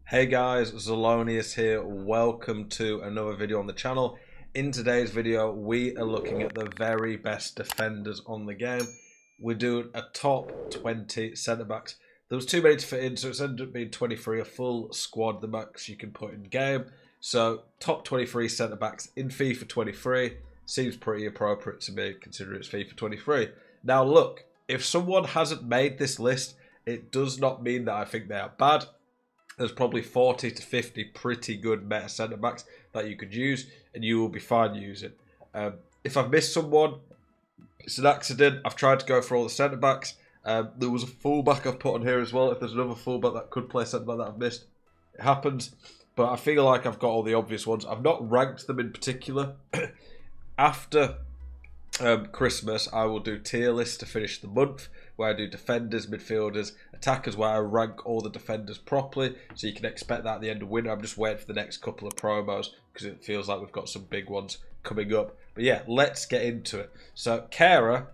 Hey guys, Zelonius here. Welcome to another video on the channel. In today's video, we are looking at the very best defenders on the game. We're doing a top 20 centre-backs. There was too many to fit in, so it's ended up being 23, a full squad, the max you can put in game. So, top 23 centre-backs in FIFA 23 seems pretty appropriate to me, considering it's FIFA 23. Now look, if someone hasn't made this list, it does not mean that I think they are bad. There's probably 40 to 50 pretty good meta centre-backs that you could use, and you will be fine using. If I've missed someone, it's an accident. I've tried to go for all the centre-backs. There was a fullback I've put on here as well. If there's another fullback that could play centre-back that I've missed, it happens. But I feel like I've got all the obvious ones. I've not ranked them in particular. After Christmas, I will do tier lists to finish the month, where I do defenders, midfielders, attackers, where I rank all the defenders properly, so you can expect that at the end of winter. I'm just waiting for the next couple of promos because it feels like we've got some big ones coming up. But yeah, let's get into it. So Kara,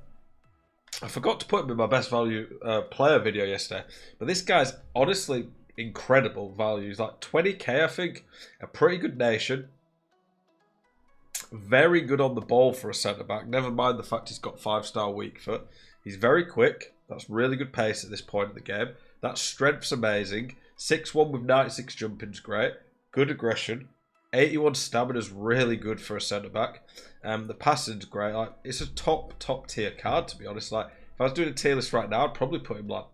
I forgot to put him in my best value player video yesterday, but this guy's honestly incredible value. He's like 20k, I think, a pretty good nation. Very good on the ball for a centre-back. Never mind the fact he's got 5-star weak foot. He's very quick. That's really good pace at this point of the game. That strength's amazing. 6'1 with 96 jumping's great. Good aggression. 81 stamina's really good for a centre-back. The passing's great. Like, it's a top tier card, to be honest. Like, if I was doing a tier list right now, I'd probably put him like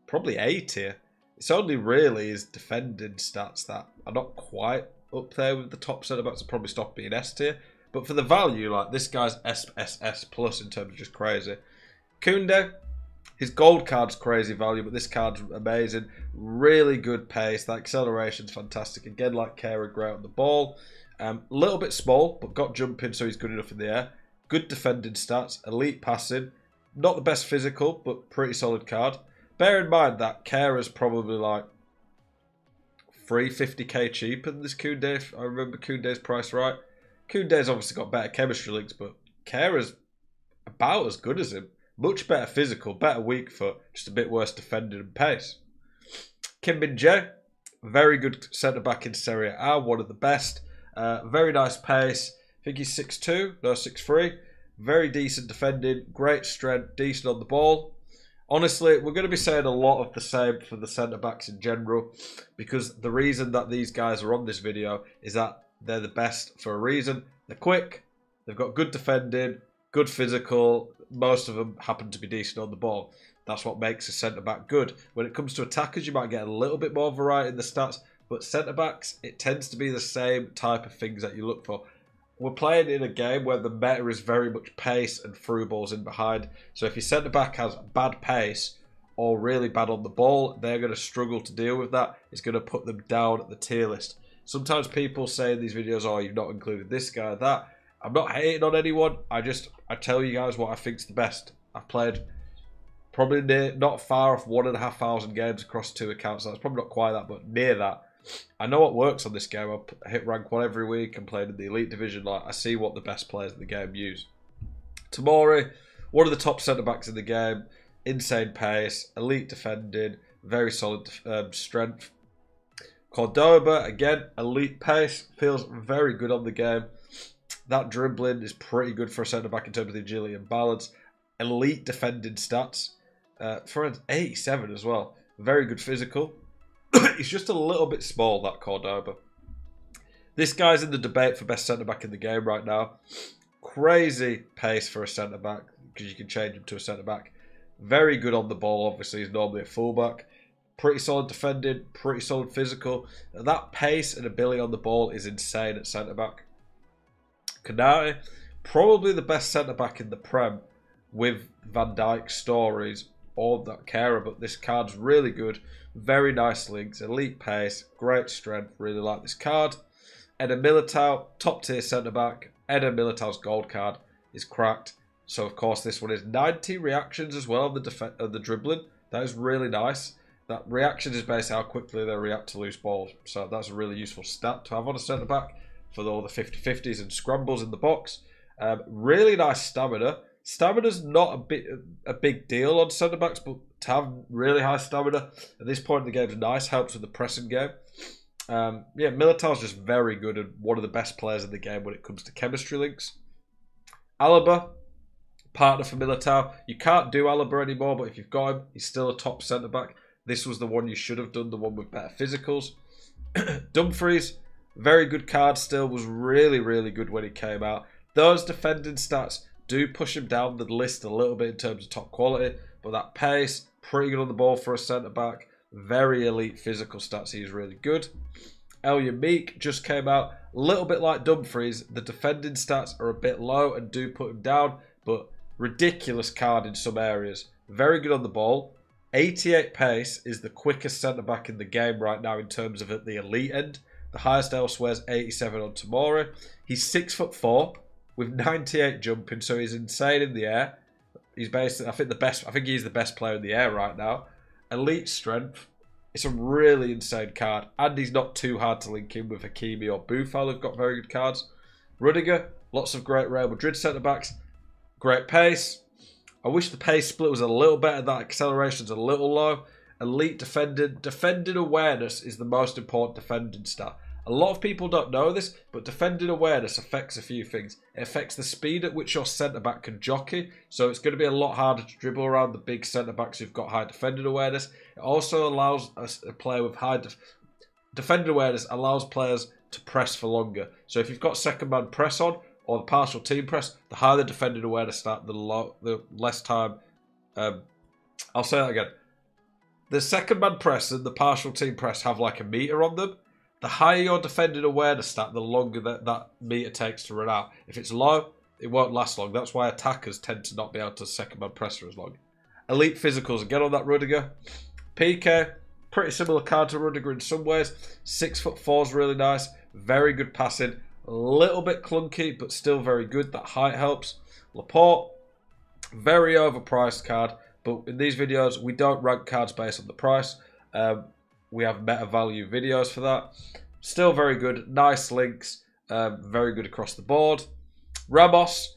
probably A tier. It's only really his defending stats that are not quite up there with the top centre-backs. I'll probably stop being S tier. But for the value, like, this guy's SSS plus in terms of just crazy. Koundé, his gold card's crazy value, but this card's amazing. Really good pace. That acceleration's fantastic. Again, like Kara, great on the ball. A little bit small, but got jumping, so he's good enough in the air. Good defending stats. Elite passing. Not the best physical, but pretty solid card. Bear in mind that Kara's probably like 350k cheaper than this Koundé, if I remember Koundé's price right. Koundé's obviously got better chemistry links, but Kara's about as good as him. Much better physical, better weak foot, just a bit worse defending and pace. Kim Min-jae, very good centre-back in Serie A, one of the best. Very nice pace. I think he's 6'2", no 6'3". Very decent defending, great strength, decent on the ball. Honestly, we're going to be saying a lot of the same for the centre-backs in general, because the reason that these guys are on this video is that they're the best for a reason. They're quick, they've got good defending, good physical. Most of them happen to be decent on the ball. That's what makes a centre-back good. When it comes to attackers, you might get a little bit more variety in the stats, but centre-backs, it tends to be the same type of things that you look for. We're playing in a game where the meta is very much pace and through balls in behind. So if your centre-back has bad pace or really bad on the ball, they're going to struggle to deal with that. It's going to put them down at the tier list. Sometimes people say in these videos, oh, you've not included this guy or that. I'm not hating on anyone. I tell you guys what I think's the best. I've played probably not far off 1,500 games across 2 accounts. That's probably not quite that, but near that. I know what works on this game. I hit rank 1 every week and played in the elite division. Like, I see what the best players in the game use. Tomori, one of the top centre-backs in the game. Insane pace, elite defending, very solid strength. Cordoba, again, elite pace, feels very good on the game. That dribbling is pretty good for a centre-back in terms of the agility and balance. Elite defending stats. For an 87 as well. Very good physical. He's just a little bit small, that Cordoba. This guy's in the debate for best centre-back in the game right now. Crazy pace for a centre-back, because you can change him to a centre-back. Very good on the ball, obviously. He's normally a full-back. Pretty solid defending, pretty solid physical. That pace and ability on the ball is insane at centre-back. Kanate, probably the best centre-back in the Prem with Van Dijk, Stories, all that Kara, but this card's really good. Very nice links, elite pace, great strength. Really like this card. Eder Militao, top tier centre-back. Eder Militao's gold card is cracked. So, of course, this one is 90 reactions as well on the dribbling. That is really nice. That reaction is based on how quickly they react to loose balls. So that's a really useful stat to have on a centre-back for all the 50-50s and scrambles in the box. Really nice stamina. Stamina's not a big deal on centre-backs, but to have really high stamina at this point in the game is nice. Helps with the pressing game. Yeah, Militao's just very good and one of the best players in the game when it comes to chemistry links. Alaba, partner for Militao. You can't do Alaba anymore, but if you've got him, he's still a top centre-back. This was the one you should have done, the one with better physicals. Dumfries, very good card still, was really, really good when he came out. Those defending stats do push him down the list a little bit in terms of top quality, but that pace, pretty good on the ball for a centre-back, very elite physical stats, he's really good. El Meek just came out, a little bit like Dumfries, the defending stats are a bit low and do put him down, but ridiculous card in some areas. Very good on the ball. 88 pace is the quickest centre-back in the game right now in terms of at the elite end. The highest elsewhere is 87 on Tomori. He's 6'4" with 98 jumping, so he's insane in the air. He's basically, I think he's the best player in the air right now. Elite strength. It's a really insane card, and he's not too hard to link in with Hakimi or Buffal, who've got very good cards. Rudiger, lots of great Real Madrid centre-backs. Great pace. I wish the pace split was a little better. That acceleration's a little low. Elite defending. Defending awareness is the most important defending stat. A lot of people don't know this, but defending awareness affects a few things. It affects the speed at which your centre-back can jockey, so it's going to be a lot harder to dribble around the big centre-backs who've got high defending awareness. It also allows a player with high defending awareness allows players to press for longer. So if you've got second-man press on, or the partial team press, the higher the defending awareness stat, the less time. I'll say that again. The second man press and the partial team press have like a meter on them. The higher your defending awareness stat, the longer that meter takes to run out. If it's low, it won't last long. That's why attackers tend to not be able to second man press for as long. Elite physicals, again on that Rudiger. PK, pretty similar card to Rudiger in some ways. 6'4" is really nice. Very good passing. A little bit clunky, but still very good. That height helps. Laporte, very overpriced card. But in these videos, we don't rank cards based on the price. We have meta value videos for that. Still very good. Nice links. Very good across the board. Ramos,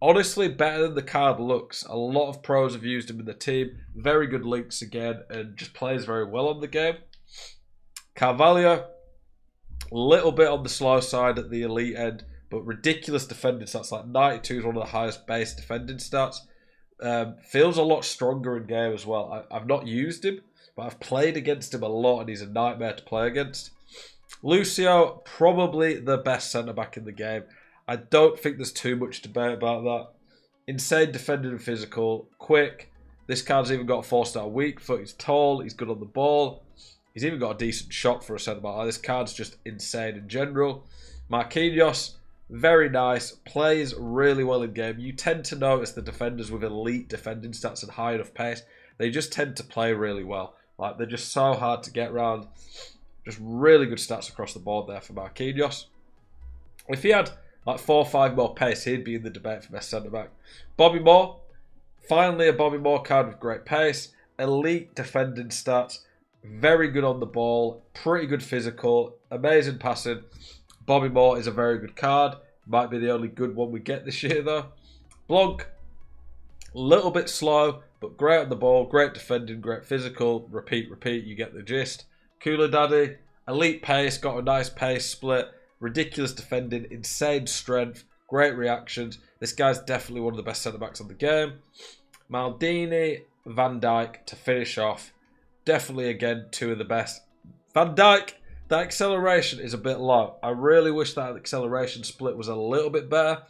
honestly better than the card looks. A lot of pros have used him in the team. Very good links again. And just plays very well on the game. Carvalho, a little bit on the slow side at the elite end, but ridiculous defending stats. Like 92 is one of the highest base defending stats. Feels a lot stronger in game as well. I've not used him, but I've played against him a lot, and he's a nightmare to play against. Lucio, probably the best centre-back in the game. I don't think there's too much debate about that. Insane defending and physical, quick. This card's even got a 4-star weak foot. He's tall, he's good on the ball. He's even got a decent shot for a centre-back. This card's just insane in general. Marquinhos, very nice. Plays really well in game. You tend to notice the defenders with elite defending stats and high enough pace. They just tend to play really well. Like, they're just so hard to get around. Just really good stats across the board there for Marquinhos. If he had like 4 or 5 more pace, he'd be in the debate for best centre-back. Bobby Moore. Finally a Bobby Moore card with great pace. Elite defending stats. Very good on the ball, pretty good physical, amazing passing. Bobby Moore is a very good card. Might be the only good one we get this year though. Blanc, a little bit slow, but great on the ball, great defending, great physical. Repeat, you get the gist. Cooler Daddy, elite pace, got a nice pace split. Ridiculous defending, insane strength, great reactions. This guy's definitely one of the best centre-backs on the game. Maldini, Van Dijk to finish off. Definitely, again, 2 of the best. Van Dijk, that acceleration is a bit low. I really wish that acceleration split was a little bit better.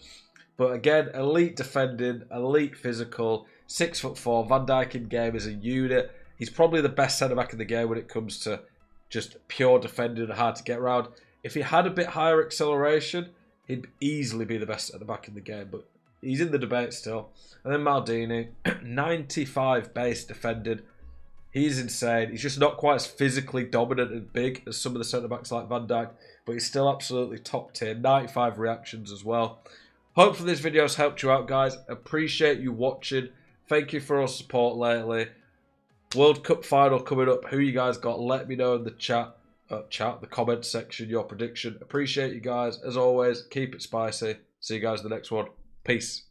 But again, elite defending, elite physical, 6'4". Van Dijk in game is a unit. He's probably the best centre-back in the game when it comes to just pure defending and hard to get around. If he had a bit higher acceleration, he'd easily be the best centre-back in the game. But he's in the debate still. And then Maldini, 95 base defending. He's insane. He's just not quite as physically dominant and big as some of the centre-backs like Van Dijk, but he's still absolutely top tier. 95 reactions as well. Hopefully this video has helped you out, guys. Appreciate you watching. Thank you for all support lately. World Cup final coming up. Who you guys got? Let me know in the the comment section, your prediction. Appreciate you guys. As always, keep it spicy. See you guys in the next one. Peace.